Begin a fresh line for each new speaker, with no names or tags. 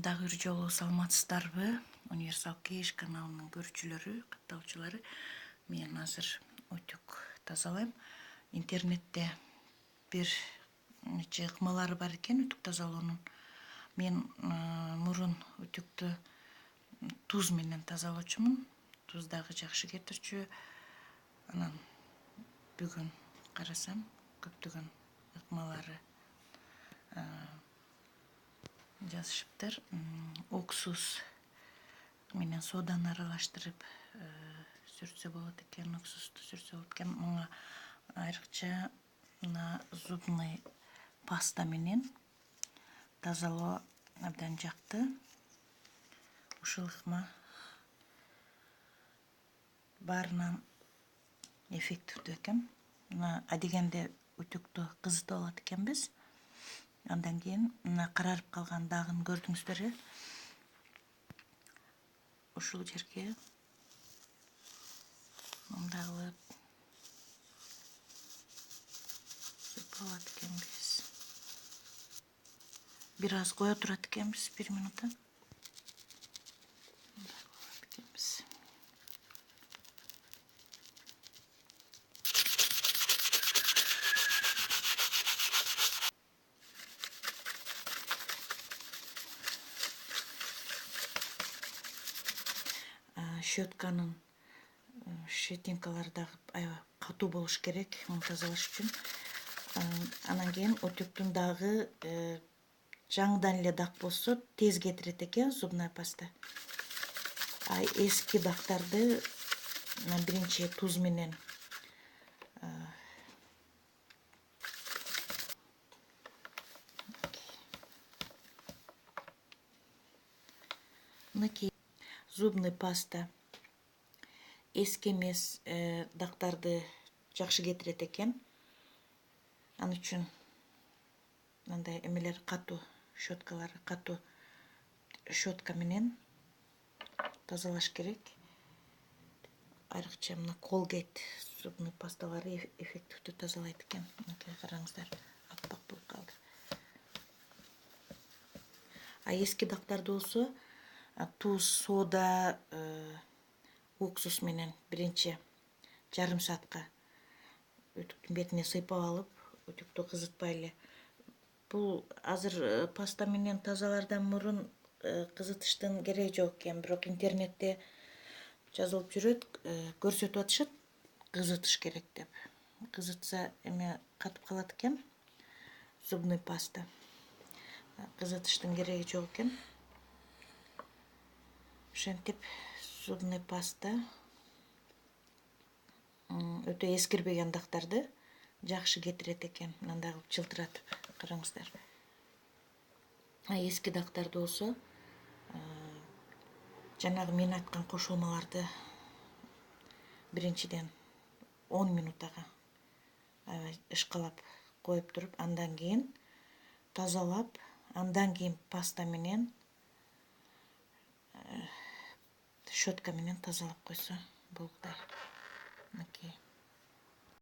Дагы бир жолу саламатсыздарбы? Универсал Кеш каналынын көрүүчүлөрү, катталуучулары. Мен азыр утюг тазалайм. Интернетте бир нече ыкмалары бар экен утюг тазалоонун. Мен мурун утюгду туз менен тазалоочумун. Туз дагы жакшы кетирчү. Анан бүгүн карасам көптөгөн ыкмалары жазышыптыр. Уксус менен соданы аралаштырып сүртсө болот экен, уксусту сүртсө болот экен. Мага айрыкча мына зубный паста менен тазалоо абдан жакты. Ушул ыкма баарынан эффективдүү экен. Мына адегенде утюгду кызытып алат экенбиз. Андан кийин мына карарып калган дагын көрдүңүздөр. Ушул жерге мындай кылып сыйпап алат экенбиз. Бир аз кое турат экенбиз, 1 минут. Мындай кылат экенбиз. Щетканын щетинкалары дагы аябай катуу болуш керек муну тазалаш үчүн. Анан кийин утюгдун дагы жаңыдан эле дак болсо тез кетирет экен зубная паста. Эски дактарды биринчи туз менен мынакей зубный паста эски эмес дактарды жакшы кетирет экен. Ал үчүн мындай эмелер катуу, щеткалары катуу щетка менен тазалаш керек. Айрыкча мына Colgate зубный пасталары эффективдүү тазалайт экен. Мынакей караңыздар, аппак болуп калды. Эски дактарды болсо туз, сода, уксус менен биринчи жарым саатка утюгдун бетине сыйпап алып, утюгду кызытпай эле. Бул азыр паста менен тазалаардан мурун кызытыштын кереги жок экен, бирок интернетте жазылып жүрөт, көрсөтүп атышат кызытыш керек деп. Кызытса эме катып калат экен зубный паста. Кызытыштын кереги жок экен. Ошентип зубный паста өтө эскирбеген дактарды жакшы кетирет экен. Мындай кылып жылтыратып караңыздар. Эски дактарды болсо жанагы мен айткан кошулмаларды биринчиден 10 минутага ышкалап коюп туруп, андан кийин тазалап, андан кийин паста менен щетка менен тазалап койсо болду. Мынакей.